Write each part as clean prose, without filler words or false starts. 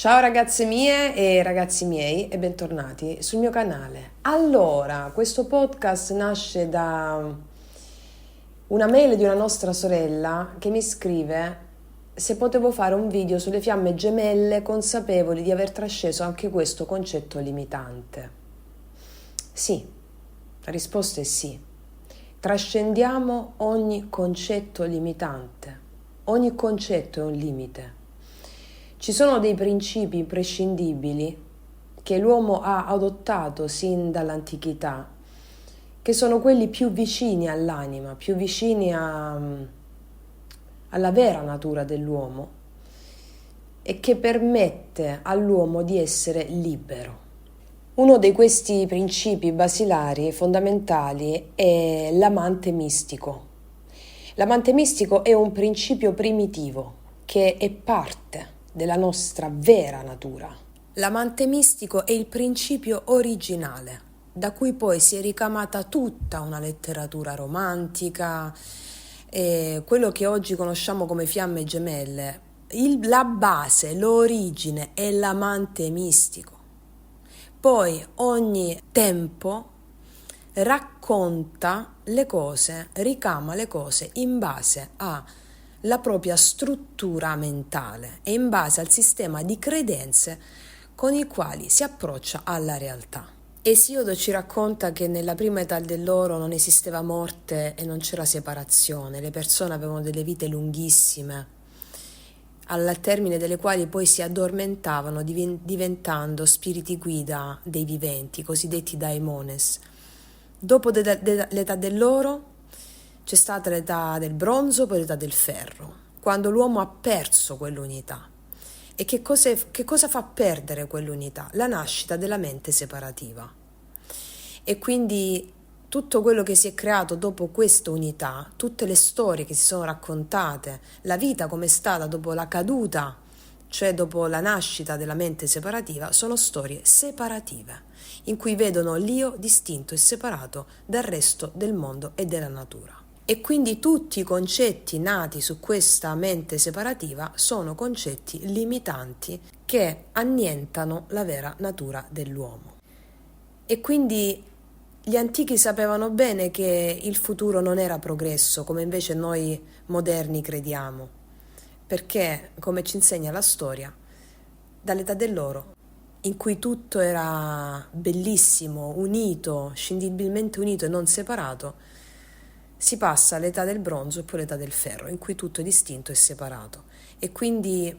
Ciao ragazze mie e ragazzi miei e bentornati sul mio canale. Allora, questo podcast nasce da una mail di una nostra sorella che mi scrive se potevo fare un video sulle fiamme gemelle consapevoli di aver trasceso anche questo concetto limitante. Sì, la risposta è sì. Trascendiamo ogni concetto limitante. Ogni concetto è un limite. Ci sono dei principi imprescindibili che l'uomo ha adottato sin dall'antichità, che sono quelli più vicini all'anima, più vicini alla vera natura dell'uomo e che permette all'uomo di essere libero. Uno di questi principi basilari fondamentali è l'amante mistico. L'amante mistico è un principio primitivo che è parte della nostra vera natura. L'amante mistico è il principio originale, da cui poi si è ricamata tutta una letteratura romantica, quello che oggi conosciamo come fiamme gemelle. La base, l'origine è l'amante mistico. Poi ogni tempo racconta le cose, ricama le cose in base alla propria struttura mentale e in base al sistema di credenze con i quali si approccia alla realtà. Esiodo ci racconta che nella prima età dell'oro non esisteva morte e non c'era separazione, le persone avevano delle vite lunghissime, al termine delle quali poi si addormentavano diventando spiriti guida dei viventi, cosiddetti daimones. Dopo l'età dell'oro c'è stata l'età del bronzo, poi l'età del ferro, quando l'uomo ha perso quell'unità. E che cosa fa perdere quell'unità? La nascita della mente separativa. E quindi tutto quello che si è creato dopo questa unità, tutte le storie che si sono raccontate, la vita come è stata dopo la caduta, cioè dopo la nascita della mente separativa, sono storie separative, in cui vedono l'io distinto e separato dal resto del mondo e della natura. E quindi tutti i concetti nati su questa mente separativa sono concetti limitanti che annientano la vera natura dell'uomo. E quindi gli antichi sapevano bene che il futuro non era progresso, come invece noi moderni crediamo, perché, come ci insegna la storia, dall'età dell'oro, in cui tutto era bellissimo, unito, scindibilmente unito e non separato, si passa all'età del bronzo e poi all'età del ferro, in cui tutto è distinto e separato. E quindi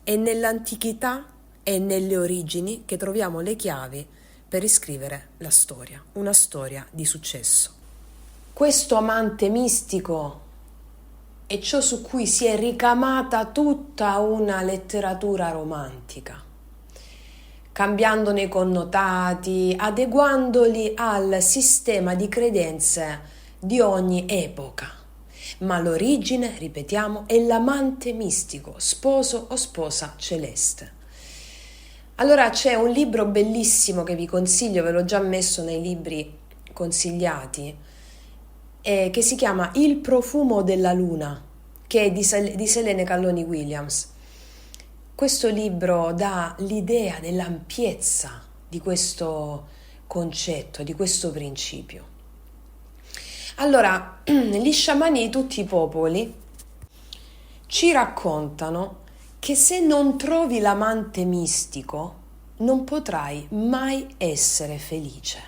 è nell'antichità e nelle origini che troviamo le chiavi per riscrivere la storia, una storia di successo. Questo amante mistico è ciò su cui si è ricamata tutta una letteratura romantica, cambiandone i connotati, adeguandoli al sistema di credenze di ogni epoca. Ma l'origine, ripetiamo, è l'amante mistico, sposo o sposa celeste. Allora c'è un libro bellissimo che vi consiglio, ve l'ho già messo nei libri consigliati, che si chiama Il profumo della luna, che è di Selene Calloni Williams. Questo libro dà l'idea dell'ampiezza di questo concetto, di questo principio. Allora, gli sciamani di tutti i popoli ci raccontano che se non trovi l'amante mistico non potrai mai essere felice.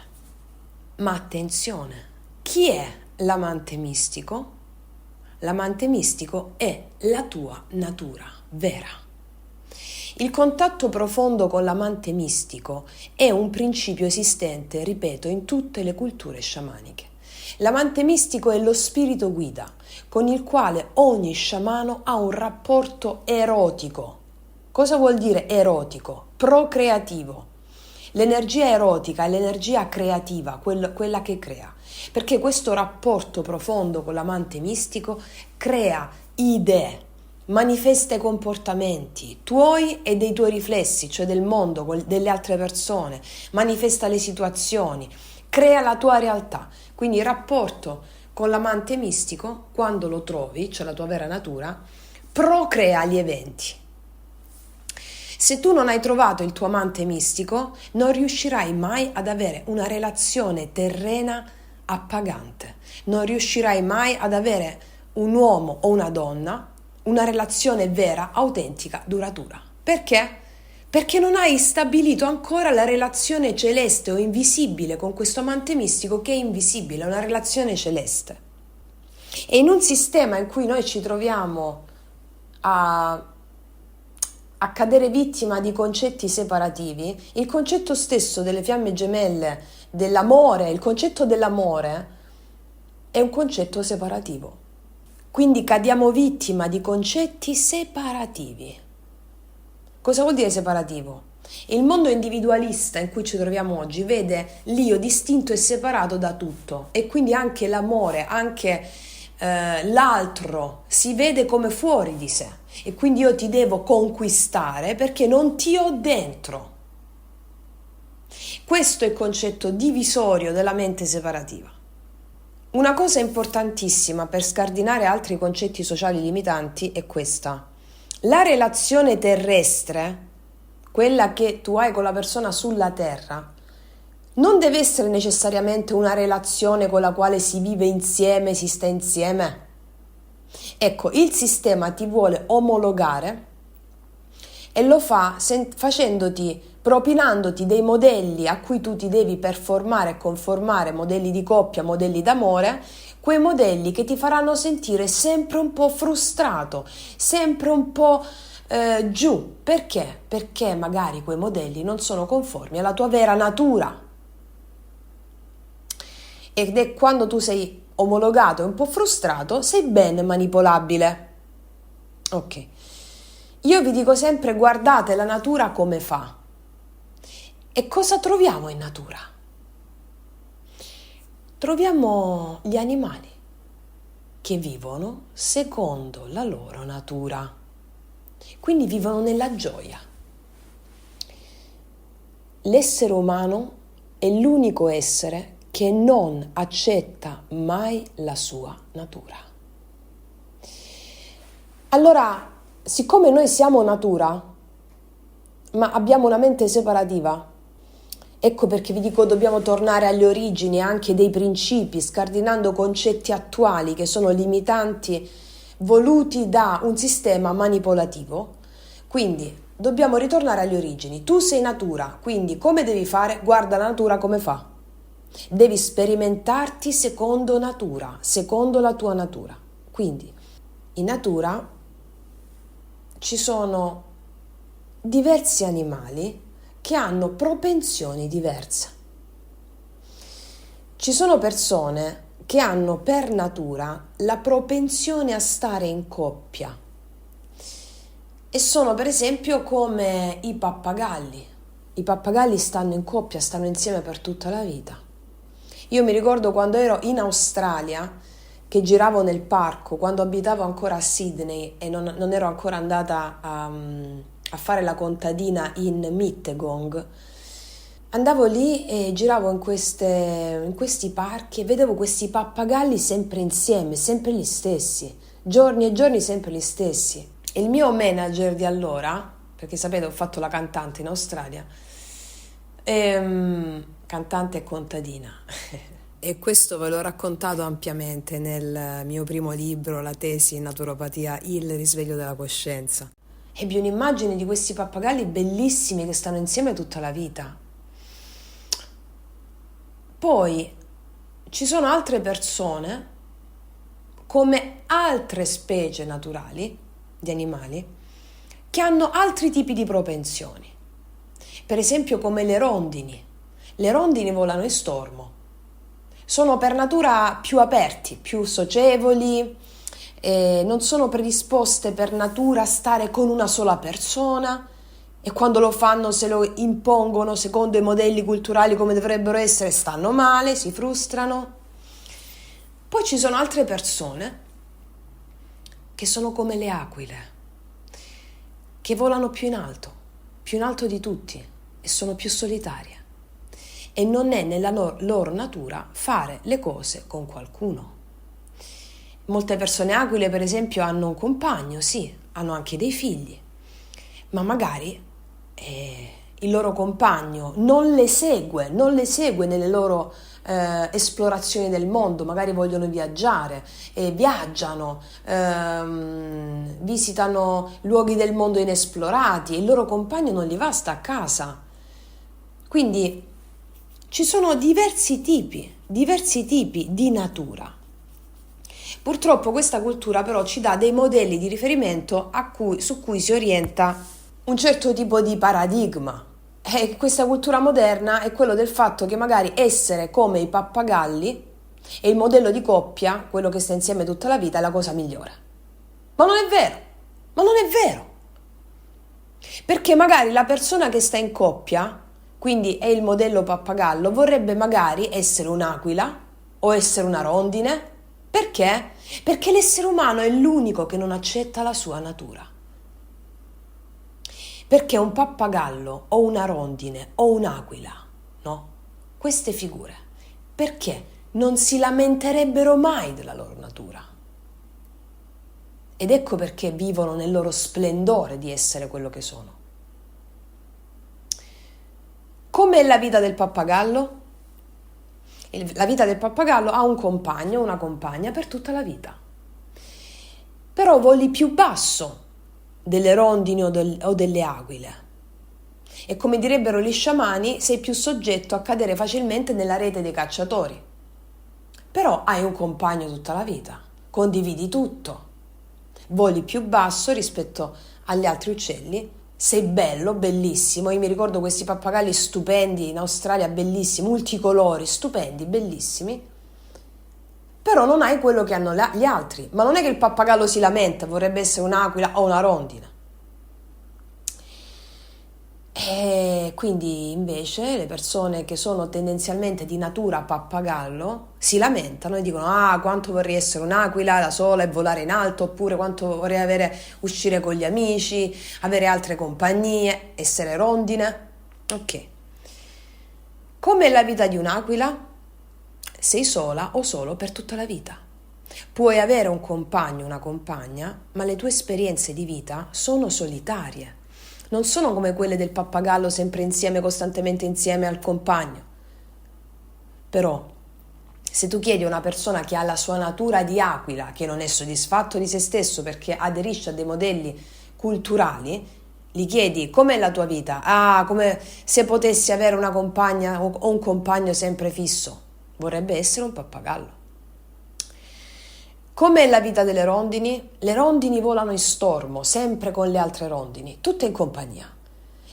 Ma attenzione, chi è l'amante mistico? L'amante mistico è la tua natura vera. Il contatto profondo con l'amante mistico è un principio esistente, ripeto, in tutte le culture sciamaniche. L'amante mistico è lo spirito guida con il quale ogni sciamano ha un rapporto erotico. Cosa vuol dire erotico? Procreativo. L'energia erotica è l'energia creativa, quella che crea, perché questo rapporto profondo con l'amante mistico crea idee, manifesta i comportamenti tuoi e dei tuoi riflessi, cioè del mondo, delle altre persone, manifesta le situazioni, crea la tua realtà. Quindi il rapporto con l'amante mistico, quando lo trovi, cioè la tua vera natura, procrea gli eventi. Se tu non hai trovato il tuo amante mistico, non riuscirai mai ad avere una relazione terrena appagante. Non riuscirai mai ad avere un uomo o una donna, una relazione vera, autentica, duratura. Perché? Perché non hai stabilito ancora la relazione celeste o invisibile con questo amante mistico che è invisibile, è una relazione celeste. E in un sistema in cui noi ci troviamo a cadere vittima di concetti separativi, il concetto stesso delle fiamme gemelle, dell'amore, il concetto dell'amore è un concetto separativo. Quindi cadiamo vittima di concetti separativi. Cosa vuol dire separativo? Il mondo individualista in cui ci troviamo oggi vede l'io distinto e separato da tutto, e quindi anche l'amore, anche l'altro si vede come fuori di sé, e quindi io ti devo conquistare perché non ti ho dentro. Questo è il concetto divisorio della mente separativa. Una cosa importantissima per scardinare altri concetti sociali limitanti è questa: la relazione terrestre, quella che tu hai con la persona sulla terra, non deve essere necessariamente una relazione con la quale si vive insieme, si sta insieme. Ecco, il sistema ti vuole omologare e lo fa propinandoti dei modelli a cui tu ti devi performare e conformare, modelli di coppia, modelli d'amore, quei modelli che ti faranno sentire sempre un po' frustrato, sempre un po' giù. Perché? Perché magari quei modelli non sono conformi alla tua vera natura. Ed è quando tu sei omologato e un po' frustrato, sei ben manipolabile. Ok. Io vi dico sempre: guardate la natura come fa. E cosa troviamo in natura? Troviamo gli animali che vivono secondo la loro natura. Quindi vivono nella gioia. L'essere umano è l'unico essere che non accetta mai la sua natura. Allora, siccome noi siamo natura, ma abbiamo una mente separativa, ecco perché vi dico dobbiamo tornare alle origini anche dei principi, scardinando concetti attuali che sono limitanti, voluti da un sistema manipolativo. Quindi dobbiamo ritornare alle origini. Tu sei natura, quindi come devi fare? Guarda la natura come fa. Devi sperimentarti secondo natura, secondo la tua natura. Quindi in natura ci sono diversi animali che hanno propensioni diverse. Ci sono persone che hanno per natura la propensione a stare in coppia e sono per esempio come i pappagalli. I pappagalli stanno in coppia, stanno insieme per tutta la vita. Io mi ricordo quando ero in Australia, che giravo nel parco, quando abitavo ancora a Sydney e non ero ancora andata a fare la contadina in Mittagong. Andavo lì e giravo in questi parchi e vedevo questi pappagalli sempre insieme, sempre gli stessi, giorni e giorni sempre gli stessi. E il mio manager di allora, perché sapete ho fatto la cantante in Australia, cantante e contadina, e questo ve l'ho raccontato ampiamente nel mio primo libro, la tesi in naturopatia, Il risveglio della coscienza. Ebbi un'immagine di questi pappagalli bellissimi che stanno insieme tutta la vita. Poi ci sono altre persone, come altre specie naturali di animali, che hanno altri tipi di propensioni. Per esempio come le rondini. Le rondini volano in stormo. Sono per natura più aperti, più socievoli, non sono predisposte per natura a stare con una sola persona, e quando lo fanno, se lo impongono secondo i modelli culturali come dovrebbero essere, stanno male, si frustrano. Poi ci sono altre persone che sono come le aquile, che volano più in alto di tutti, e sono più solitarie. E non è nella loro natura fare le cose con qualcuno. Molte persone aquile, per esempio, hanno un compagno, sì, hanno anche dei figli, ma magari il loro compagno non le segue nelle loro esplorazioni del mondo, magari vogliono viaggiare e viaggiano, visitano luoghi del mondo inesplorati e il loro compagno non gli va, sta a casa. Quindi ci sono diversi tipi di natura. Purtroppo questa cultura però ci dà dei modelli di riferimento su cui si orienta un certo tipo di paradigma. E questa cultura moderna è quello del fatto che magari essere come i pappagalli e il modello di coppia, quello che sta insieme tutta la vita, è la cosa migliore. Ma non è vero, ma non è vero. Perché magari la persona che sta in coppia, quindi è il modello pappagallo, vorrebbe magari essere un'aquila o essere una rondine. Perché? Perché l'essere umano è l'unico che non accetta la sua natura. Perché un pappagallo o una rondine o un'aquila, no? Queste figure, perché non si lamenterebbero mai della loro natura? Ed ecco perché vivono nel loro splendore di essere quello che sono. Com'è la vita del pappagallo? La vita del pappagallo ha un compagno o una compagna per tutta la vita. Però voli più basso delle rondini o delle aquile. E come direbbero gli sciamani, sei più soggetto a cadere facilmente nella rete dei cacciatori. Però hai un compagno tutta la vita, condividi tutto. Voli più basso rispetto agli altri uccelli, sei bello, bellissimo. Io mi ricordo questi pappagalli stupendi in Australia, bellissimi, multicolori, stupendi, bellissimi. Però non hai quello che hanno gli altri. Ma non è che il pappagallo si lamenta, vorrebbe essere un'aquila o una rondine. E quindi invece le persone che sono tendenzialmente di natura pappagallo si lamentano e dicono: ah, quanto vorrei essere un'aquila da sola e volare in alto, oppure quanto vorrei uscire con gli amici, avere altre compagnie, essere rondine. Ok. Com'è la vita di un'aquila? Sei sola o solo per tutta la vita. Puoi avere un compagno, una compagna, ma le tue esperienze di vita sono solitarie. Non sono come quelle del pappagallo sempre insieme, costantemente insieme al compagno. Però, se tu chiedi a una persona che ha la sua natura di aquila, che non è soddisfatto di se stesso perché aderisce a dei modelli culturali, gli chiedi: com'è la tua vita? Ah, come se potessi avere una compagna o un compagno sempre fisso. Vorrebbe essere un pappagallo. Com'è la vita delle rondini? Le rondini volano in stormo, sempre con le altre rondini, tutte in compagnia.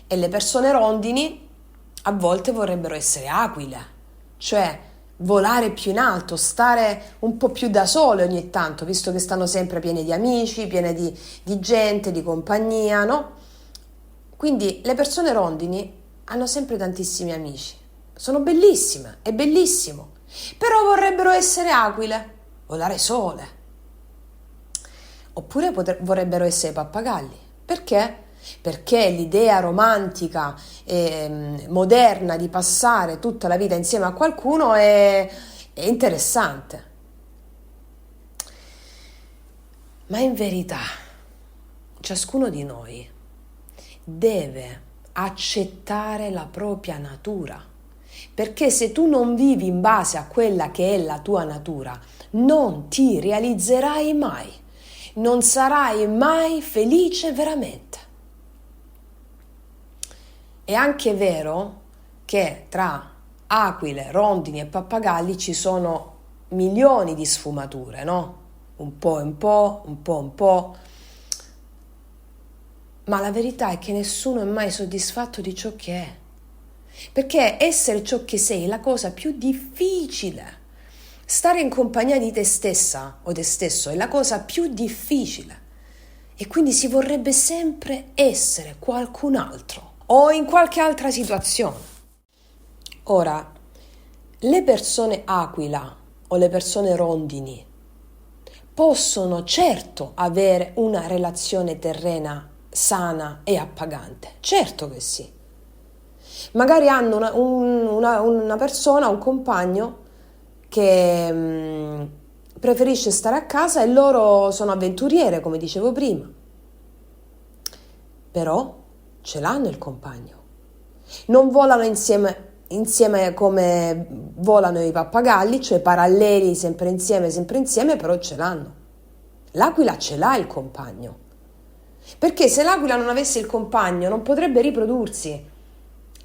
E le persone rondini a volte vorrebbero essere aquile, cioè volare più in alto, stare un po' più da sole ogni tanto, visto che stanno sempre piene di amici, piene di gente, di compagnia, no? Quindi le persone rondini hanno sempre tantissimi amici. Sono bellissime, è bellissimo. Però vorrebbero essere aquile, volare sole. Oppure vorrebbero essere pappagalli. Perché? Perché l'idea romantica e moderna di passare tutta la vita insieme a qualcuno è interessante. Ma in verità, ciascuno di noi deve accettare la propria natura. Perché se tu non vivi in base a quella che è la tua natura, non ti realizzerai mai, non sarai mai felice veramente. È anche vero che tra aquile, rondini e pappagalli ci sono milioni di sfumature, no? Un po' un po', un po' un po'. Ma la verità è che nessuno è mai soddisfatto di ciò che è. Perché essere ciò che sei è la cosa più difficile. Stare in compagnia di te stessa o te stesso è la cosa più difficile. E quindi si vorrebbe sempre essere qualcun altro o in qualche altra situazione. Ora, le persone aquila o le persone rondini possono certo avere una relazione terrena sana e appagante. Certo che sì. Magari hanno una persona, un compagno che preferisce stare a casa e loro sono avventuriere, come dicevo prima. Però ce l'hanno il compagno. Non volano insieme come volano i pappagalli, cioè paralleli, sempre insieme, però ce l'hanno. L'aquila ce l'ha il compagno. Perché se l'aquila non avesse il compagno non potrebbe riprodursi.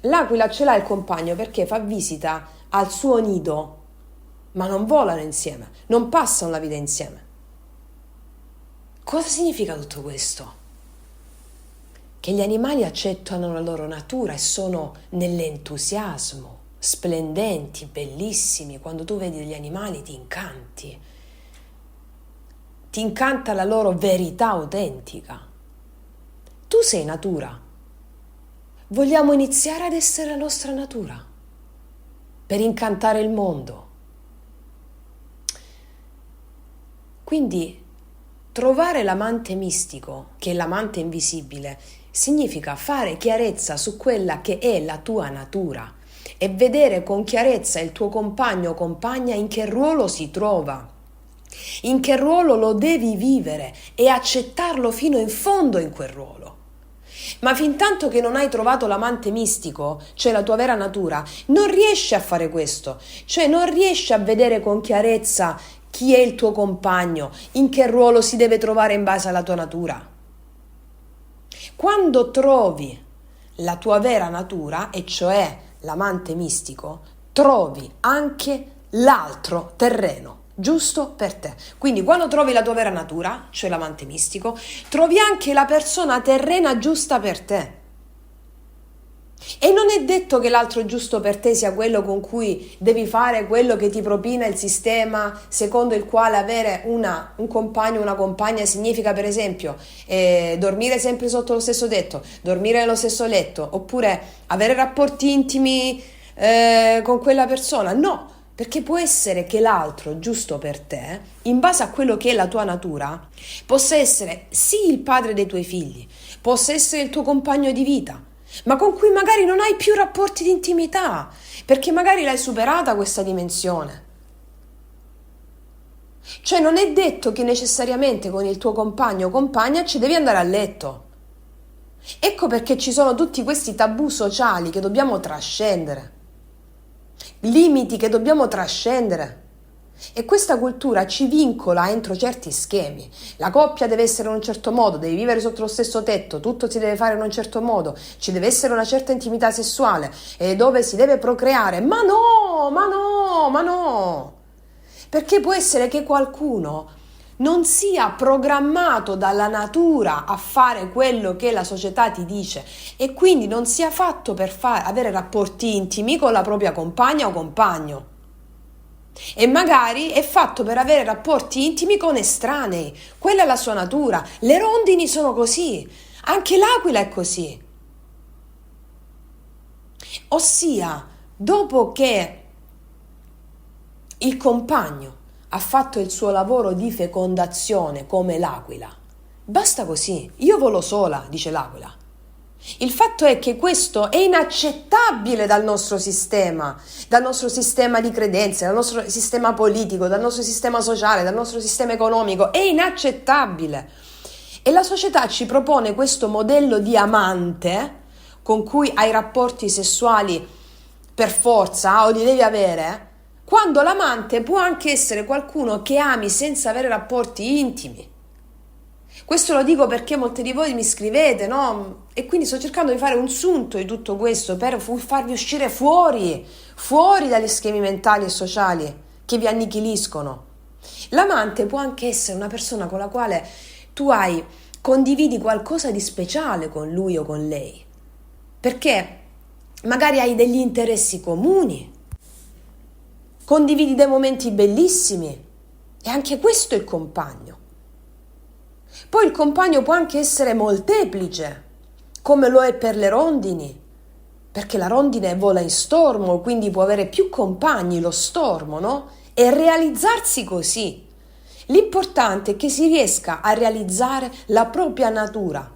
L'aquila ce l'ha il compagno perché fa visita al suo nido, ma non volano insieme, non passano la vita insieme. Cosa significa tutto questo? Che gli animali accettano la loro natura e sono nell'entusiasmo, splendenti, bellissimi. Quando tu vedi gli animali ti incanta la loro verità autentica. Tu sei natura. Vogliamo iniziare ad essere la nostra natura per incantare il mondo. Quindi trovare l'amante mistico, che è l'amante invisibile, significa fare chiarezza su quella che è la tua natura e vedere con chiarezza il tuo compagno o compagna in che ruolo si trova, in che ruolo lo devi vivere e accettarlo fino in fondo in quel ruolo. Ma fin tanto che non hai trovato l'amante mistico, cioè la tua vera natura, non riesci a fare questo, cioè non riesci a vedere con chiarezza chi è il tuo compagno, in che ruolo si deve trovare in base alla tua natura. Quando trovi la tua vera natura, e cioè l'amante mistico, trovi anche l'altro terreno giusto per te. Quindi quando trovi la tua vera natura, cioè l'amante mistico, trovi anche la persona terrena giusta per te. E non è detto che l'altro giusto per te sia quello con cui devi fare quello che ti propina il sistema, secondo il quale avere un compagno o una compagna significa, per esempio, dormire sempre sotto lo stesso tetto, dormire nello stesso letto, oppure avere rapporti intimi con quella persona. No, perché può essere che l'altro giusto per te, in base a quello che è la tua natura, possa essere sì il padre dei tuoi figli, possa essere il tuo compagno di vita, ma con cui magari non hai più rapporti di intimità, perché magari l'hai superata questa dimensione. Cioè non è detto che necessariamente con il tuo compagno o compagna ci devi andare a letto. Ecco perché ci sono tutti questi tabù sociali che dobbiamo trascendere, limiti che dobbiamo trascendere. E questa cultura ci vincola entro certi schemi. La coppia deve essere in un certo modo, devi vivere sotto lo stesso tetto, tutto si deve fare in un certo modo, ci deve essere una certa intimità sessuale dove si deve procreare. Ma no! Perché può essere che qualcuno non sia programmato dalla natura a fare quello che la società ti dice e quindi non sia fatto per avere rapporti intimi con la propria compagna o compagno. E magari è fatto per avere rapporti intimi con estranei. Quella è la sua natura. Le rondini sono così, anche l'aquila è così. Ossia, dopo che il compagno ha fatto il suo lavoro di fecondazione come l'aquila, basta così, io volo sola, dice l'aquila. Il fatto è che questo è inaccettabile dal nostro sistema di credenze, dal nostro sistema politico, dal nostro sistema sociale, dal nostro sistema economico, è inaccettabile. E la società ci propone questo modello di amante con cui hai rapporti sessuali per forza o li devi avere, quando l'amante può anche essere qualcuno che ami senza avere rapporti intimi. Questo lo dico perché molti di voi mi scrivete, no? E quindi sto cercando di fare un sunto di tutto questo per farvi uscire fuori dagli schemi mentali e sociali che vi annichiliscono. L'amante può anche essere una persona con la quale condividi qualcosa di speciale con lui o con lei, perché magari hai degli interessi comuni, condividi dei momenti bellissimi e anche questo è il compagno. Poi il compagno può anche essere molteplice, come lo è per le rondini, perché la rondine vola in stormo, quindi può avere più compagni lo stormo, no? E realizzarsi così. L'importante è che si riesca a realizzare la propria natura.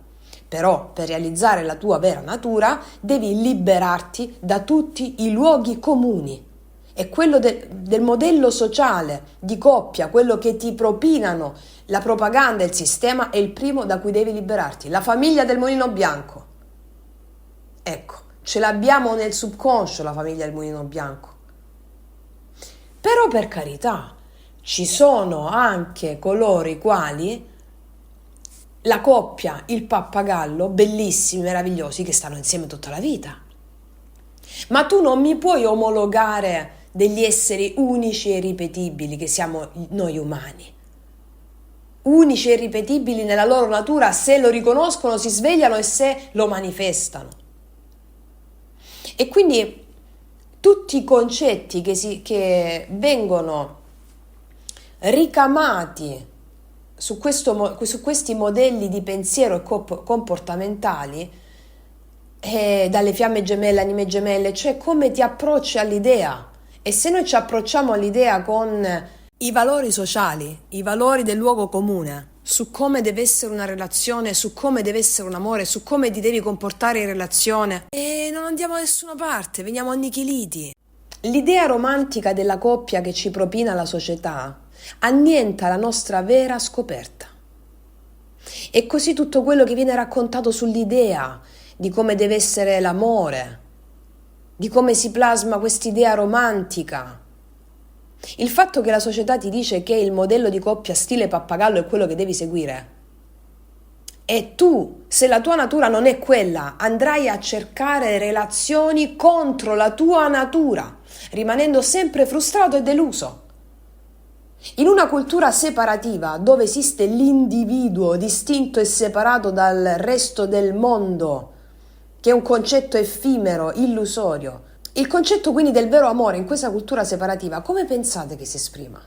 Però per realizzare la tua vera natura devi liberarti da tutti i luoghi comuni. E quello del modello sociale di coppia, quello che ti propinano la propaganda e il sistema, è il primo da cui devi liberarti. La famiglia del Mulino Bianco. Ecco, ce l'abbiamo nel subconscio la famiglia del Mulino Bianco. Però per carità, ci sono anche coloro i quali, la coppia, il pappagallo, bellissimi, meravigliosi, che stanno insieme tutta la vita. Ma tu non mi puoi omologare degli esseri unici e irripetibili che siamo noi umani. Unici e irripetibili nella loro natura, se lo riconoscono, si svegliano e se lo manifestano. E quindi tutti i concetti che vengono ricamati su questi modelli di pensiero e comportamentali, dalle fiamme gemelle, anime gemelle, cioè come ti approcci all'idea. E se noi ci approcciamo all'idea con i valori sociali, i valori del luogo comune, su come deve essere una relazione, su come deve essere un amore, su come ti devi comportare in relazione, e non andiamo da nessuna parte, veniamo annichiliti. L'idea romantica della coppia che ci propina la società annienta la nostra vera scoperta. E così tutto quello che viene raccontato sull'idea di come deve essere l'amore, di come si plasma quest'idea romantica. Il fatto che la società ti dice che il modello di coppia stile pappagallo è quello che devi seguire, e tu, se la tua natura non è quella, andrai a cercare relazioni contro la tua natura, rimanendo sempre frustrato e deluso. In una cultura separativa, dove esiste l'individuo distinto e separato dal resto del mondo, che è un concetto effimero, illusorio, il concetto quindi del vero amore in questa cultura separativa, come pensate che si esprima?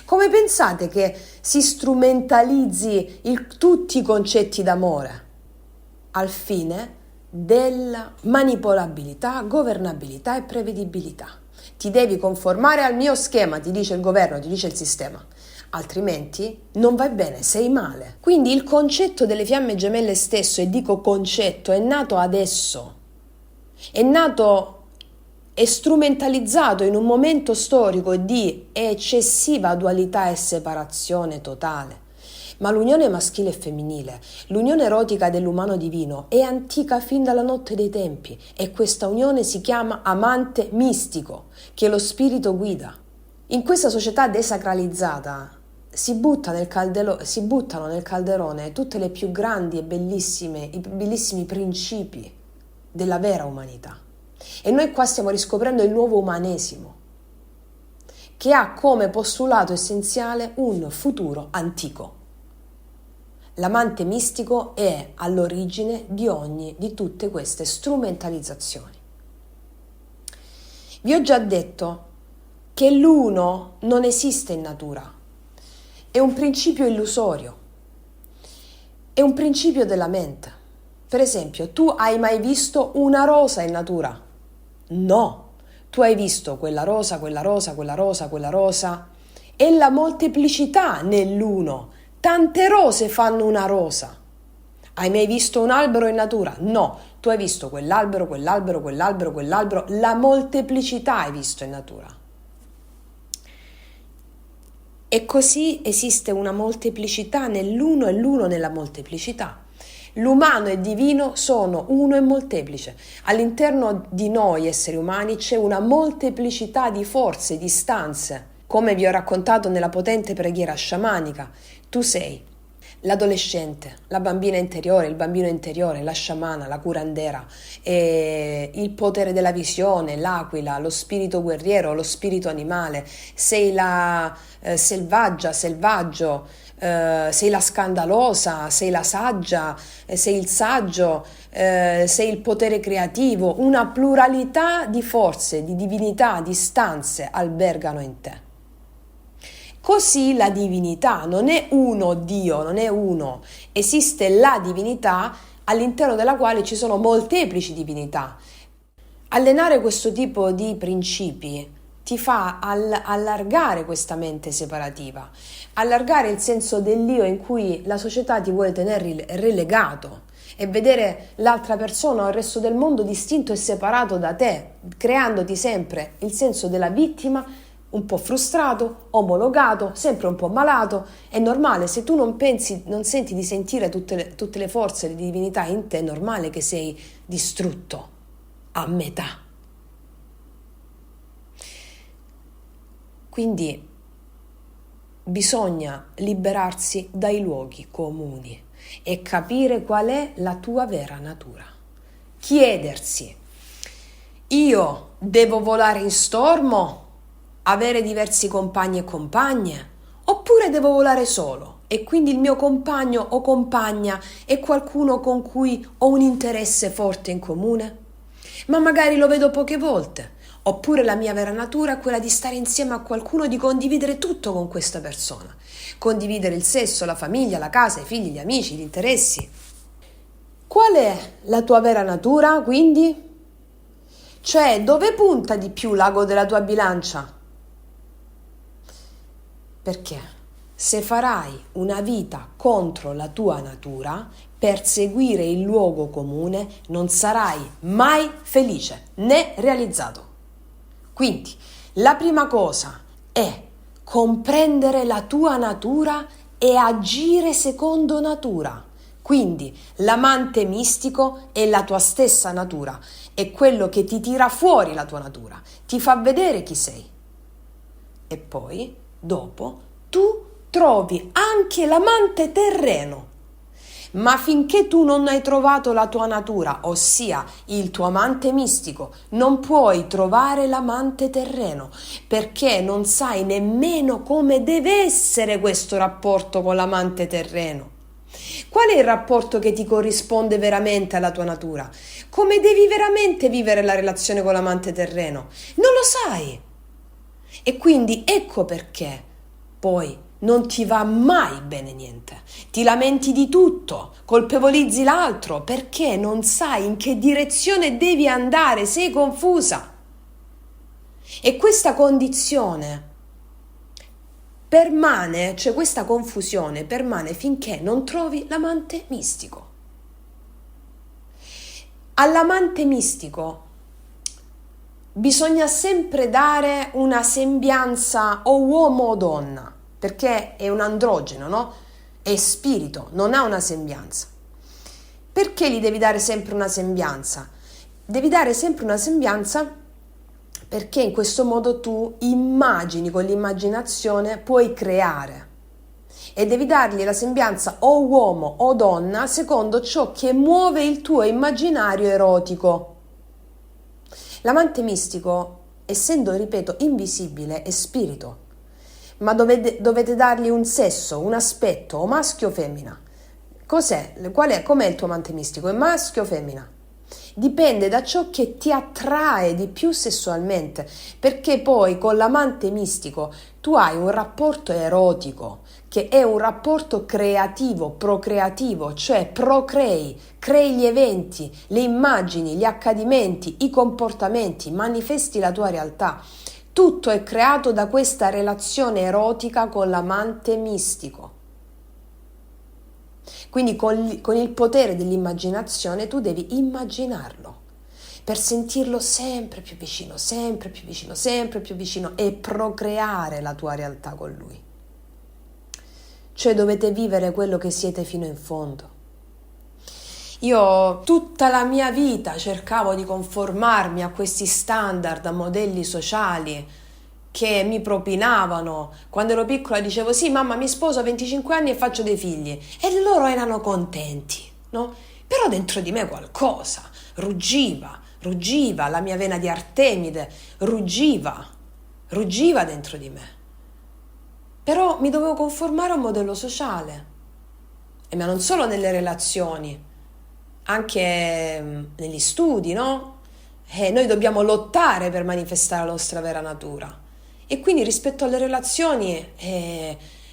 Come pensate che si strumentalizzi tutti i concetti d'amore? Al fine della manipolabilità, governabilità e prevedibilità. Ti devi conformare al mio schema, ti dice il governo, ti dice il sistema, altrimenti non vai bene, sei male. Quindi il concetto delle fiamme gemelle stesso, e dico concetto, è nato adesso, è nato e strumentalizzato in un momento storico di eccessiva dualità e separazione totale. Ma l'unione maschile e femminile, l'unione erotica dell'umano divino è antica fin dalla notte dei tempi, e questa unione si chiama amante mistico, che lo spirito guida. In questa società desacralizzata si buttano nel calderone tutte le più grandi e i bellissimi principi della vera umanità. E noi qua stiamo riscoprendo il nuovo umanesimo, che ha come postulato essenziale un futuro antico. L'amante mistico è all'origine di tutte queste strumentalizzazioni. Vi ho già detto che l'uno non esiste in natura, è un principio illusorio, è un principio della mente. Per esempio, tu hai mai visto una rosa in natura? No, tu hai visto quella rosa, quella rosa, quella rosa, quella rosa, e la molteplicità nell'uno. Tante rose fanno una rosa. Hai mai visto un albero in natura? No, tu hai visto quell'albero, quell'albero, quell'albero, quell'albero, la molteplicità hai visto in natura. E così esiste una molteplicità nell'uno e l'uno nella molteplicità. L'umano e divino sono uno e molteplice. All'interno di noi esseri umani c'è una molteplicità di forze, di istanze. Come vi ho raccontato nella potente preghiera sciamanica, tu sei l'adolescente, la bambina interiore, il bambino interiore, la sciamana, la curandera, il potere della visione, l'aquila, lo spirito guerriero, lo spirito animale, sei la selvaggio, sei la scandalosa, sei la saggia, sei il saggio, sei il potere creativo. Una pluralità di forze, di divinità, di istanze albergano in te. Così la divinità non è uno Dio, non è uno, esiste la divinità all'interno della quale ci sono molteplici divinità. Allenare questo tipo di principi ti fa allargare questa mente separativa, allargare il senso dell'io in cui la società ti vuole tenere relegato e vedere l'altra persona o il resto del mondo distinto e separato da te, creandoti sempre il senso della vittima, un po' frustrato, omologato, sempre un po' malato. È normale, se tu non pensi, non senti di sentire tutte le forze di divinità in te, è normale che sei distrutto a metà. Quindi bisogna liberarsi dai luoghi comuni e capire qual è la tua vera natura. Chiedersi: io devo volare in stormo, avere diversi compagni e compagne, oppure devo volare solo e quindi il mio compagno o compagna è qualcuno con cui ho un interesse forte in comune, ma magari lo vedo poche volte, oppure la mia vera natura è quella di stare insieme a qualcuno, di condividere tutto con questa persona, condividere il sesso, la famiglia, la casa, i figli, gli amici, gli interessi. Qual è la tua vera natura, quindi? Cioè, dove punta di più l'ago della tua bilancia? Perché se farai una vita contro la tua natura, per seguire il luogo comune, non sarai mai felice né realizzato. Quindi, la prima cosa è comprendere la tua natura e agire secondo natura. Quindi, l'amante mistico è la tua stessa natura, è quello che ti tira fuori la tua natura, ti fa vedere chi sei. E poi, dopo, tu trovi anche l'amante terreno. Ma finché tu non hai trovato la tua natura, ossia il tuo amante mistico, non puoi trovare l'amante terreno, perché non sai nemmeno come deve essere questo rapporto con l'amante terreno. Qual è il rapporto che ti corrisponde veramente alla tua natura? Come devi veramente vivere la relazione con l'amante terreno? Non lo sai. E quindi ecco perché poi non ti va mai bene niente. Ti lamenti di tutto, colpevolizzi l'altro perché non sai in che direzione devi andare, sei confusa. E questa condizione permane, cioè questa confusione permane finché non trovi l'amante mistico. All'amante mistico bisogna sempre dare una sembianza o uomo o donna, perché è un androgeno, no? È spirito, non ha una sembianza. Perché gli devi dare sempre una sembianza? Devi dare sempre una sembianza perché in questo modo tu immagini, con l'immaginazione puoi creare. E devi dargli la sembianza o uomo o donna secondo ciò che muove il tuo immaginario erotico. L'amante mistico, essendo, ripeto, invisibile, è spirito, ma dovete dargli un sesso, un aspetto, o maschio o femmina. Com'è il tuo amante mistico? È maschio o femmina? Dipende da ciò che ti attrae di più sessualmente, perché poi con l'amante mistico tu hai un rapporto erotico, che è un rapporto creativo, procreativo, cioè procrei, crei gli eventi, le immagini, gli accadimenti, i comportamenti, manifesti la tua realtà. Tutto è creato da questa relazione erotica con l'amante mistico. Quindi con il potere dell'immaginazione tu devi immaginarlo per sentirlo sempre più vicino, sempre più vicino, sempre più vicino e procreare la tua realtà con lui. Cioè dovete vivere quello che siete fino in fondo. Io tutta la mia vita cercavo di conformarmi a questi standard, a modelli sociali che mi propinavano. Quando ero piccola dicevo sì, mamma, mi sposo a 25 anni e faccio dei figli, e loro erano contenti, no? Però dentro di me qualcosa ruggiva, la mia vena di Artemide ruggiva dentro di me. Però mi dovevo conformare a un modello sociale, ma non solo nelle relazioni, anche negli studi, no? Noi dobbiamo lottare per manifestare la nostra vera natura. E quindi rispetto alle relazioni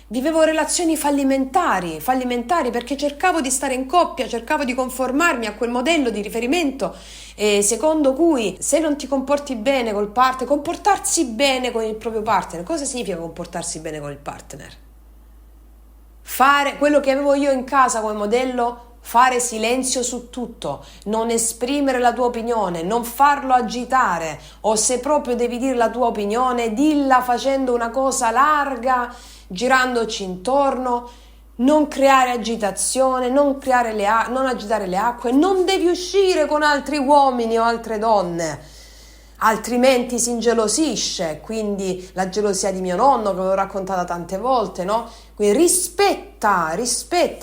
vivevo relazioni fallimentari perché cercavo di stare in coppia, cercavo di conformarmi a quel modello di riferimento secondo cui se non ti comporti bene col partner, comportarsi bene con il proprio partner. Cosa significa comportarsi bene con il partner? Fare quello che avevo io in casa come modello, fare silenzio su tutto, non esprimere la tua opinione, non farlo agitare, o se proprio devi dire la tua opinione, dilla facendo una cosa larga, girandoci intorno, non creare agitazione, non agitare le acque, non devi uscire con altri uomini o altre donne, altrimenti si ingelosisce, quindi la gelosia di mio nonno che l'ho raccontata tante volte, no? Quindi rispetta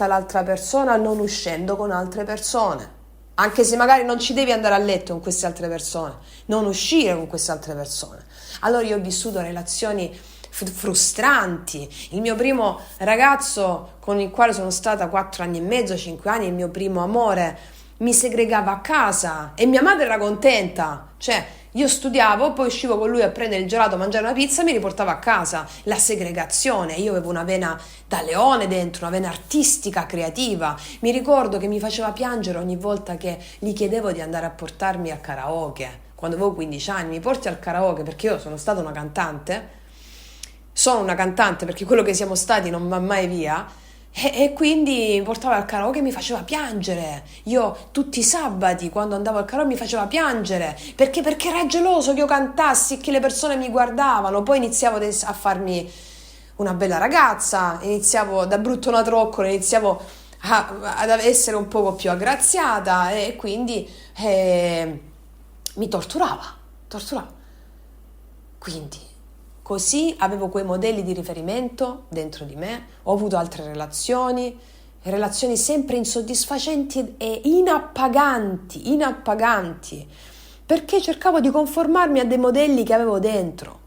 l'altra persona non uscendo con altre persone, anche se magari non ci devi andare a letto con queste altre persone, non uscire con queste altre persone. Allora io ho vissuto relazioni frustranti. Il mio primo ragazzo con il quale sono stata 4 anni e mezzo, 5 anni, il mio primo amore, mi segregava a casa e mia madre era contenta, cioè io studiavo, poi uscivo con lui a prendere il gelato, a mangiare una pizza e mi riportava a casa. La segregazione, io avevo una vena da leone dentro, una vena artistica, creativa. Mi ricordo che mi faceva piangere ogni volta che gli chiedevo di andare a portarmi al karaoke. Quando avevo 15 anni, mi porti al karaoke, perché io sono stata una cantante, sono una cantante perché quello che siamo stati non va mai via. E quindi mi portava al karaoke e mi faceva piangere. Io tutti i sabati quando andavo al karaoke mi faceva piangere perché era geloso che io cantassi e che le persone mi guardavano. Poi iniziavo a farmi una bella ragazza, iniziavo da brutto una troccola, iniziavo ad essere un poco più aggraziata e quindi mi torturava. Quindi così avevo quei modelli di riferimento dentro di me, ho avuto altre relazioni sempre insoddisfacenti e inappaganti, perché cercavo di conformarmi a dei modelli che avevo dentro,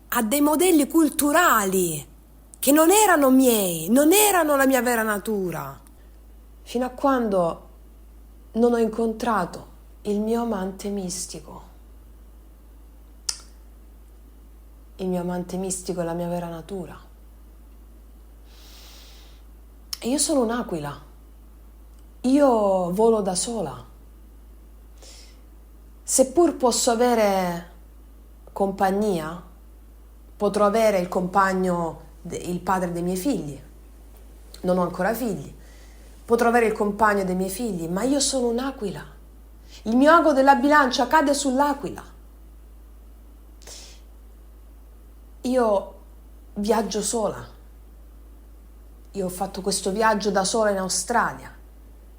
a dei modelli culturali che non erano miei, non erano la mia vera natura, fino a quando non ho incontrato il mio amante mistico. Il mio amante mistico è la mia vera natura. E io sono un'aquila. Io volo da sola. Seppur posso avere compagnia, potrò avere il compagno, il padre dei miei figli. Non ho ancora figli. Potrò avere il compagno dei miei figli, ma io sono un'aquila. Il mio ago della bilancia cade sull'aquila. Io viaggio sola. Io ho fatto questo viaggio da sola in Australia,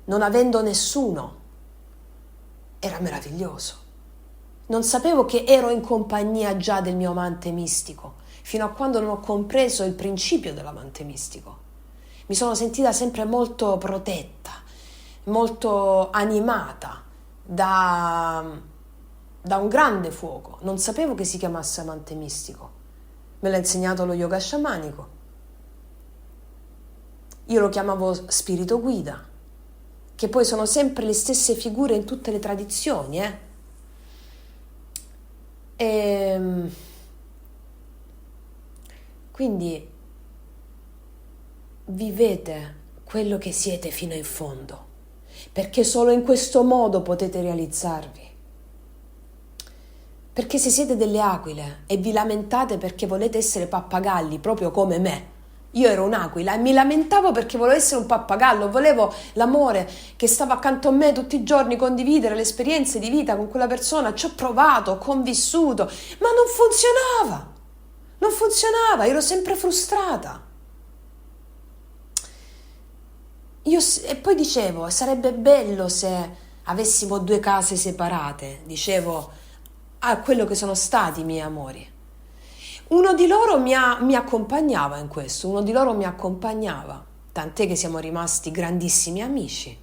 non avendo nessuno. Era meraviglioso. Non sapevo che ero in compagnia già del mio amante mistico, fino a quando non ho compreso il principio dell'amante mistico. Mi sono sentita sempre molto protetta, molto animata da un grande fuoco. Non sapevo che si chiamasse amante mistico. Me l'ha insegnato lo yoga sciamanico. Io lo chiamavo spirito guida, che poi sono sempre le stesse figure in tutte le tradizioni, Quindi vivete quello che siete fino in fondo, perché solo in questo modo potete realizzarvi. Perché se siete delle aquile e vi lamentate perché volete essere pappagalli, proprio come me, io ero un'aquila e mi lamentavo perché volevo essere un pappagallo, volevo l'amore che stava accanto a me tutti i giorni, condividere le esperienze di vita con quella persona, ci ho provato, ho convissuto, ma non funzionava, ero sempre frustrata. E poi dicevo, sarebbe bello se avessimo 2 case separate, dicevo a quello che sono stati i miei amori. Uno di loro mi accompagnava in questo, tant'è che siamo rimasti grandissimi amici.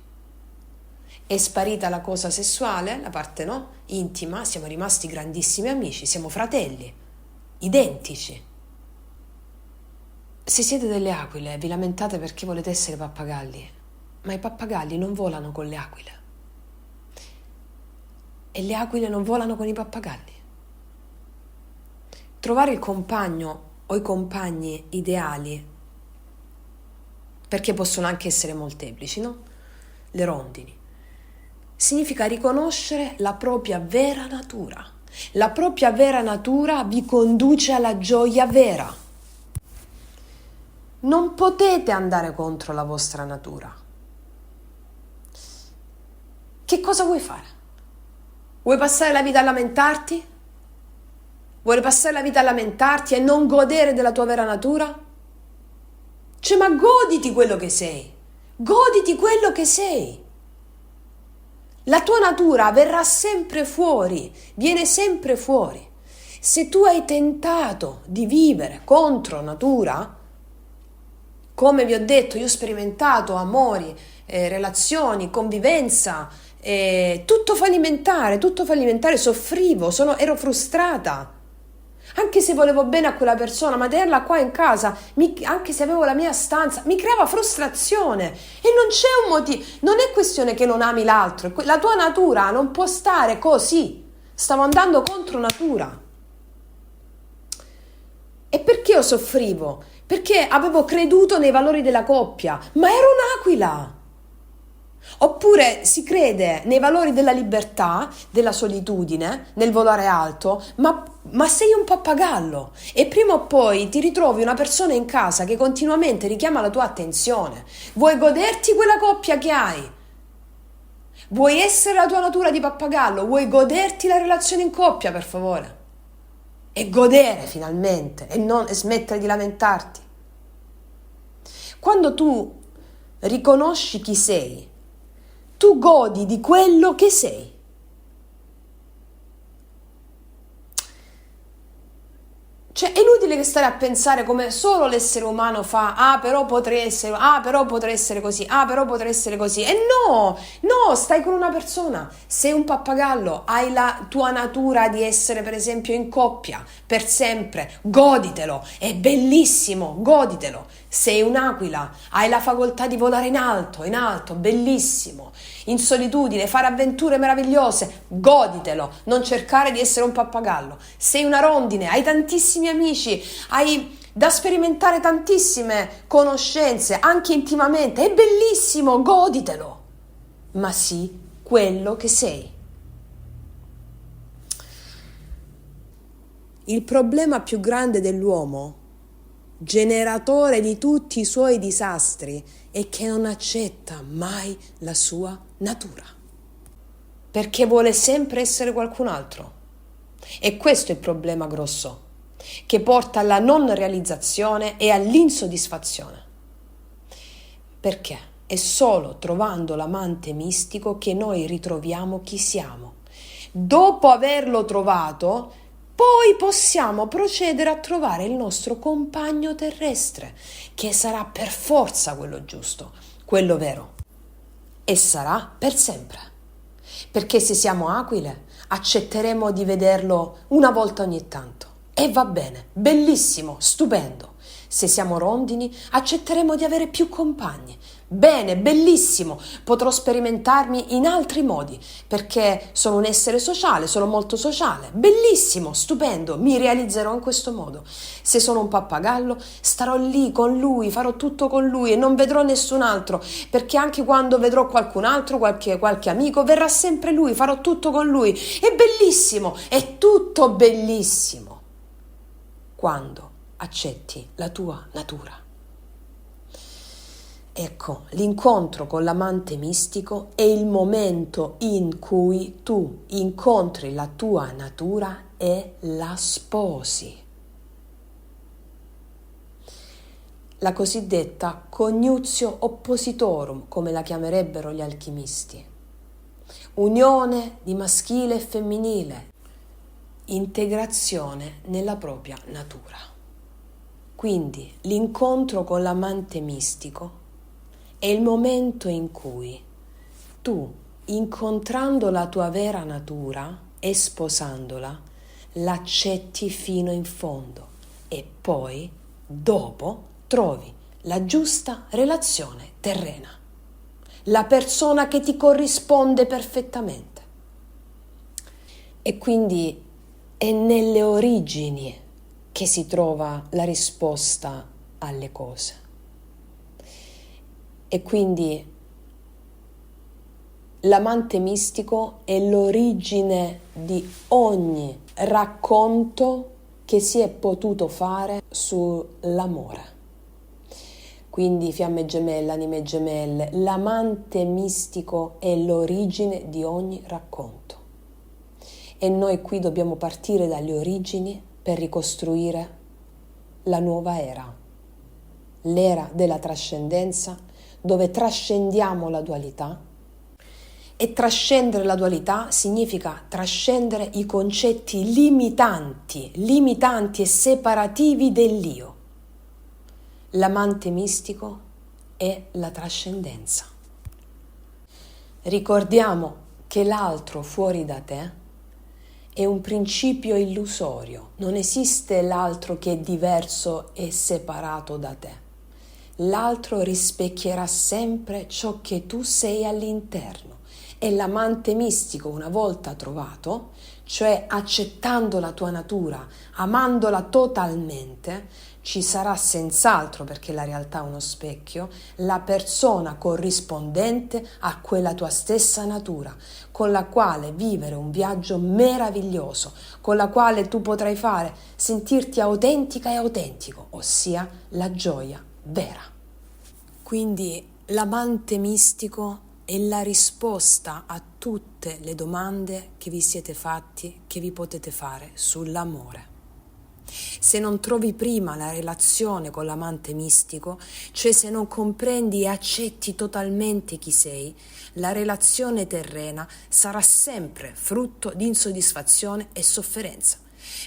È sparita la cosa sessuale, la parte intima, siamo rimasti grandissimi amici, siamo fratelli, identici. Se siete delle aquile e vi lamentate perché volete essere pappagalli, ma i pappagalli non volano con le aquile. E le aquile non volano con i pappagalli. Trovare il compagno o i compagni ideali, perché possono anche essere molteplici, no? Le rondini. Significa riconoscere la propria vera natura. La propria vera natura vi conduce alla gioia vera. Non potete andare contro la vostra natura. Che cosa vuoi fare? Vuoi passare la vita a lamentarti? Vuoi passare la vita a lamentarti e non godere della tua vera natura? Cioè, ma goditi quello che sei. Goditi quello che sei. La tua natura verrà sempre fuori, viene sempre fuori. Se tu hai tentato di vivere contro natura, come vi ho detto, io ho sperimentato amori, relazioni, convivenza, tutto fallimentare, soffrivo, ero frustrata. Anche se volevo bene a quella persona, ma tenerla qua in casa, anche se avevo la mia stanza, mi creava frustrazione. E non c'è un motivo, non è questione che non ami l'altro, la tua natura non può stare così. Stavo andando contro natura. E perché io soffrivo? Perché avevo creduto nei valori della coppia, ma ero un'aquila. Oppure si crede nei valori della libertà, della solitudine, nel volare alto, ma sei un pappagallo e prima o poi ti ritrovi una persona in casa che continuamente richiama la tua attenzione. Vuoi goderti quella coppia che hai? Vuoi essere la tua natura di pappagallo? Vuoi goderti la relazione in coppia, per favore? E godere finalmente e smettere di lamentarti. Quando tu riconosci chi sei, tu godi di quello che sei. Cioè, è inutile che stare a pensare come solo l'essere umano fa, però potrei essere così, però potrei essere così. E no, stai con una persona. Sei un pappagallo, hai la tua natura di essere, per esempio, in coppia, per sempre. Goditelo, è bellissimo, goditelo. Sei un'aquila, hai la facoltà di volare in alto, bellissimo. In solitudine, fare avventure meravigliose, goditelo, non cercare di essere un pappagallo. Sei una rondine, hai tantissimi amici, hai da sperimentare tantissime conoscenze, anche intimamente, è bellissimo, goditelo. Ma sii quello che sei. Il problema più grande dell'uomo, generatore di tutti i suoi disastri, è che non accetta mai la sua natura, perché vuole sempre essere qualcun altro. E questo è il problema grosso, che porta alla non realizzazione e all'insoddisfazione. Perché è solo trovando l'amante mistico che noi ritroviamo chi siamo. Dopo averlo trovato, poi possiamo procedere a trovare il nostro compagno terrestre, che sarà per forza quello giusto, quello vero, e sarà per sempre. Perché se siamo aquile, accetteremo di vederlo una volta ogni tanto. E va bene, bellissimo, stupendo. Se siamo rondini, accetteremo di avere più compagni. Bene, bellissimo, potrò sperimentarmi in altri modi, perché sono un essere sociale, sono molto sociale. Bellissimo, stupendo, mi realizzerò in questo modo. Se sono un pappagallo, starò lì con lui, farò tutto con lui e non vedrò nessun altro, perché anche quando vedrò qualcun altro, qualche amico, verrà sempre lui, farò tutto con lui. È bellissimo, è tutto bellissimo. Quando accetti la tua natura. Ecco, l'incontro con l'amante mistico è il momento in cui tu incontri la tua natura e la sposi. La cosiddetta coniutio oppositorum, come la chiamerebbero gli alchimisti. Unione di maschile e femminile, integrazione nella propria natura. Quindi l'incontro con l'amante mistico è il momento in cui tu, incontrando la tua vera natura e sposandola, l'accetti fino in fondo e poi, dopo, trovi la giusta relazione terrena, la persona che ti corrisponde perfettamente. E quindi è nelle origini che si trova la risposta alle cose. E quindi l'amante mistico è l'origine di ogni racconto che si è potuto fare sull'amore. quindi fiamme gemelle, anime gemelle, l'amante mistico è l'origine di ogni racconto. E noi qui dobbiamo partire dalle origini per ricostruire la nuova era, l'era della trascendenza, dove trascendiamo la dualità. E trascendere la dualità significa trascendere i concetti limitanti e separativi dell'io. L'amante mistico è la trascendenza. Ricordiamo che l'altro fuori da te è un principio illusorio, non esiste l'altro che è diverso e separato da te. L'altro rispecchierà sempre ciò che tu sei all'interno. E l'amante mistico, una volta trovato, cioè accettando la tua natura, amandola totalmente, ci sarà senz'altro, perché la realtà è uno specchio, la persona corrispondente a quella tua stessa natura, con la quale vivere un viaggio meraviglioso, con la quale tu potrai sentirti autentica e autentico, ossia la gioia vera. Quindi l'amante mistico è la risposta a tutte le domande che vi siete fatti, che vi potete fare sull'amore. Se non trovi prima la relazione con l'amante mistico, cioè se non comprendi e accetti totalmente chi sei, la relazione terrena sarà sempre frutto di insoddisfazione e sofferenza.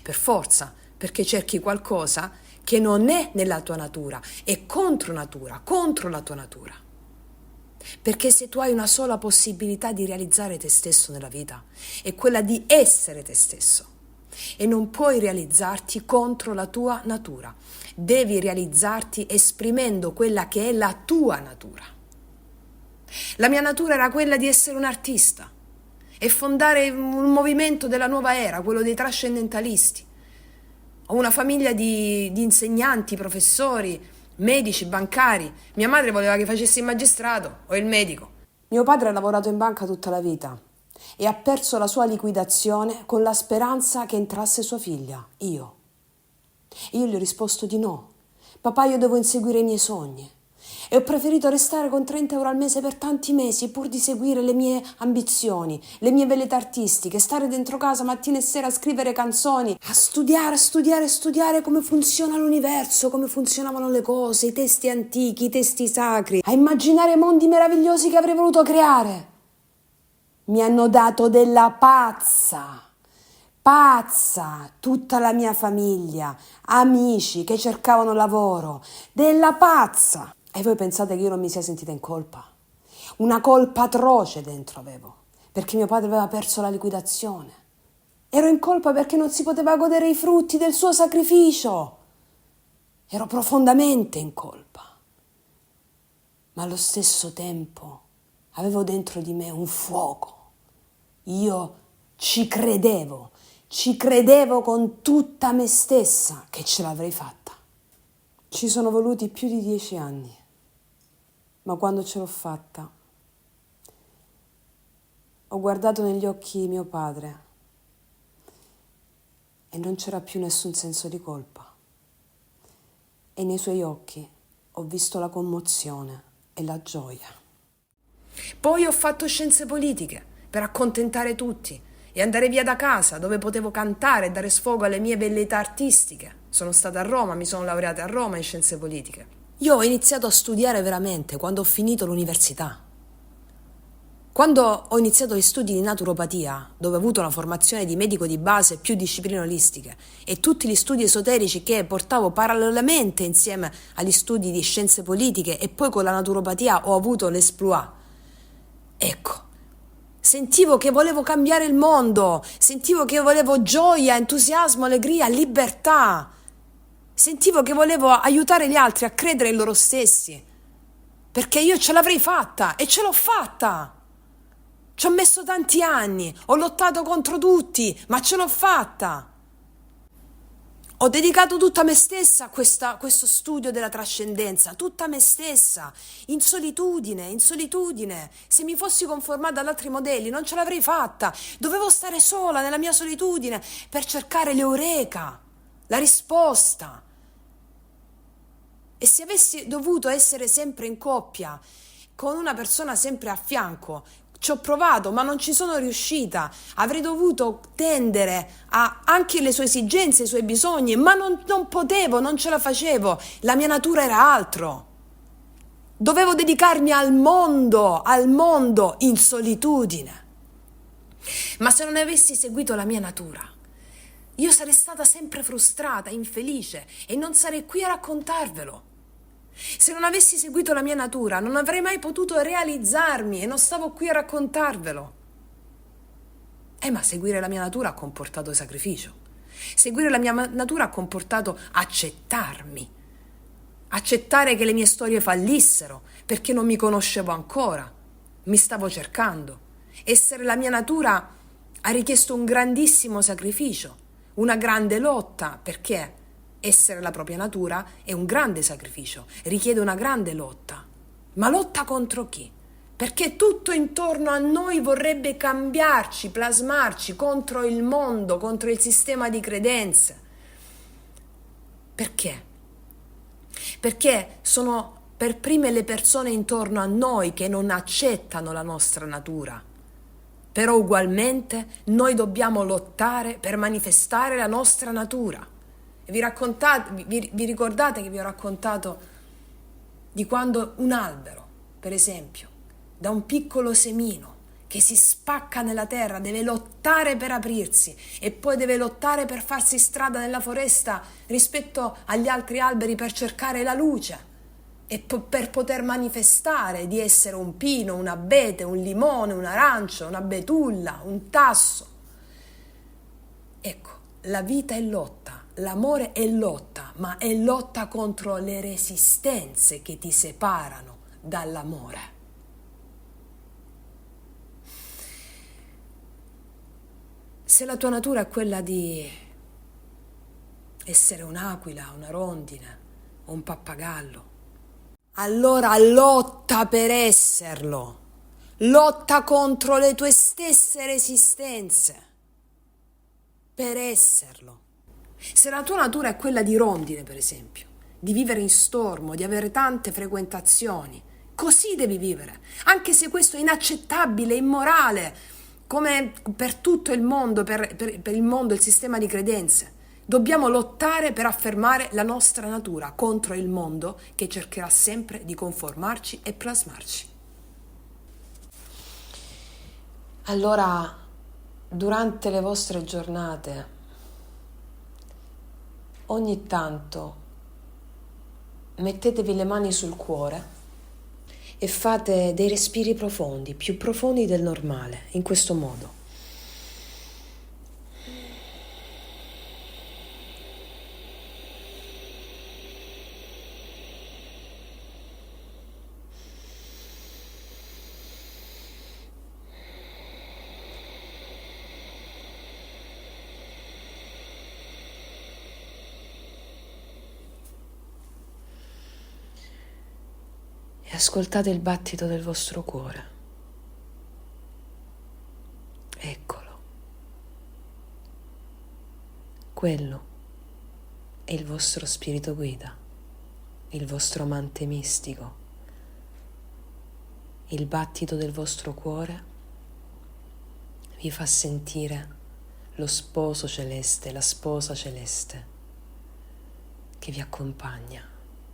Per forza, perché cerchi qualcosa che non è nella tua natura, è contro natura, contro la tua natura. Perché se tu hai una sola possibilità di realizzare te stesso nella vita, è quella di essere te stesso. E non puoi realizzarti contro la tua natura, devi realizzarti esprimendo quella che è la tua natura. La mia natura era quella di essere un artista e fondare un movimento della nuova era, quello dei trascendentalisti. Ho una famiglia di insegnanti, professori, medici, bancari. Mia madre voleva che facessi il magistrato o il medico. Mio padre ha lavorato in banca tutta la vita e ha perso la sua liquidazione con la speranza che entrasse sua figlia, io. E io gli ho risposto di no. Papà, io devo inseguire i miei sogni. E ho preferito restare con 30 euro al mese per tanti mesi pur di seguire le mie ambizioni, le mie velleità artistiche, stare dentro casa mattina e sera a scrivere canzoni, a studiare come funziona l'universo, come funzionavano le cose, i testi antichi, i testi sacri, a immaginare mondi meravigliosi che avrei voluto creare. Mi hanno dato della pazza, tutta la mia famiglia, amici che cercavano lavoro, della pazza. E voi pensate che io non mi sia sentita in colpa? Una colpa atroce dentro avevo, perché mio padre aveva perso la liquidazione. Ero in colpa perché non si poteva godere i frutti del suo sacrificio. Ero profondamente in colpa. Ma allo stesso tempo avevo dentro di me un fuoco. Io ci credevo con tutta me stessa che ce l'avrei fatta. Ci sono voluti più di 10 anni, ma quando ce l'ho fatta, ho guardato negli occhi mio padre e non c'era più nessun senso di colpa. E nei suoi occhi ho visto la commozione e la gioia. Poi ho fatto scienze politiche per accontentare tutti e andare via da casa, dove potevo cantare e dare sfogo alle mie velleità artistiche. Sono stata a Roma, mi sono laureata a Roma in scienze politiche. Io ho iniziato a studiare veramente quando ho finito l'università. Quando ho iniziato gli studi di naturopatia, dove ho avuto una formazione di medico di base più discipline olistiche e tutti gli studi esoterici che portavo parallelamente insieme agli studi di scienze politiche, e poi con la naturopatia ho avuto l'esploit. Ecco. Sentivo che volevo cambiare il mondo, sentivo che volevo gioia, entusiasmo, allegria, libertà. Sentivo che volevo aiutare gli altri a credere in loro stessi, perché io ce l'avrei fatta e ce l'ho fatta. Ci ho messo tanti anni, ho lottato contro tutti, ma ce l'ho fatta. Ho dedicato tutta me stessa a questo studio della trascendenza, tutta me stessa, in solitudine. Se mi fossi conformata ad altri modelli non ce l'avrei fatta. Dovevo stare sola nella mia solitudine per cercare l'eureka, la risposta. E se avessi dovuto essere sempre in coppia, con una persona sempre a fianco, ci ho provato, ma non ci sono riuscita. Avrei dovuto tendere a anche le sue esigenze, i suoi bisogni, ma non potevo, non ce la facevo. La mia natura era altro. Dovevo dedicarmi al mondo in solitudine. Ma se non avessi seguito la mia natura, io sarei stata sempre frustrata, infelice e non sarei qui a raccontarvelo. Se non avessi seguito la mia natura, non avrei mai potuto realizzarmi e non stavo qui a raccontarvelo. Ma seguire la mia natura ha comportato sacrificio. Seguire la mia natura ha comportato accettarmi. Accettare che le mie storie fallissero perché non mi conoscevo ancora. Mi stavo cercando. Essere la mia natura ha richiesto un grandissimo sacrificio, una grande lotta, perché essere la propria natura è un grande sacrificio, richiede una grande lotta. Ma lotta contro chi? Perché tutto intorno a noi vorrebbe cambiarci, plasmarci contro il mondo, contro il sistema di credenze. Perché? Perché sono per prime le persone intorno a noi che non accettano la nostra natura. Però ugualmente noi dobbiamo lottare per manifestare la nostra natura. Vi ricordate che vi ho raccontato di quando un albero, per esempio, da un piccolo semino che si spacca nella terra, deve lottare per aprirsi e poi deve lottare per farsi strada nella foresta rispetto agli altri alberi per cercare la luce e per poter manifestare di essere un pino, un abete, un limone, un arancio, una betulla, un tasso. Ecco, la vita è lotta, l'amore è lotta, ma è lotta contro le resistenze che ti separano dall'amore. Se la tua natura è quella di essere un'aquila, una rondine o un pappagallo, allora lotta per esserlo, lotta contro le tue stesse resistenze per esserlo. Se la tua natura è quella di rondine, per esempio, di vivere in stormo, di avere tante frequentazioni, così devi vivere, anche se questo è inaccettabile, immorale, come per tutto il mondo, per il mondo, il sistema di credenze. Dobbiamo lottare per affermare la nostra natura contro il mondo che cercherà sempre di conformarci e plasmarci. Allora, durante le vostre giornate, ogni tanto mettetevi le mani sul cuore e fate dei respiri profondi, più profondi del normale, in questo modo. E ascoltate il battito del vostro cuore. Eccolo. Quello è il vostro spirito guida, il vostro amante mistico. Il battito del vostro cuore vi fa sentire lo sposo celeste, la sposa celeste che vi accompagna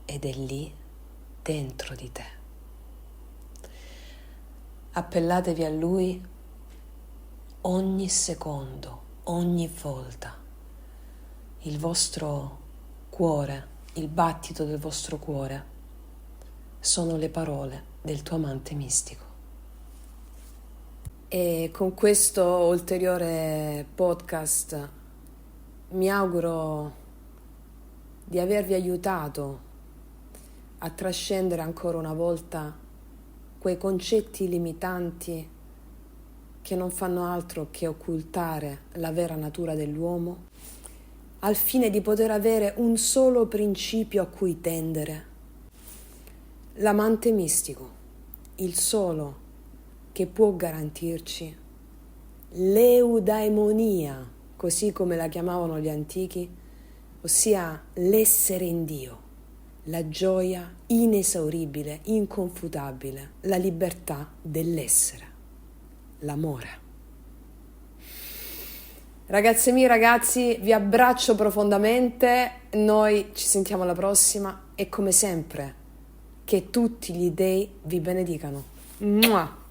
ed è lì dentro di te. Appellatevi a lui ogni secondo, ogni volta. Il vostro cuore, il battito del vostro cuore sono le parole del tuo amante mistico. E con questo ulteriore podcast mi auguro di avervi aiutato a trascendere ancora una volta quei concetti limitanti che non fanno altro che occultare la vera natura dell'uomo, al fine di poter avere un solo principio a cui tendere: l'amante mistico, il solo che può garantirci l'eudaimonia, così come la chiamavano gli antichi, ossia l'essere in Dio, la gioia inesauribile, inconfutabile, la libertà dell'essere, l'amore. Ragazze mie, ragazzi, vi abbraccio profondamente, noi ci sentiamo alla prossima e come sempre, che tutti gli dei vi benedicano. Mua!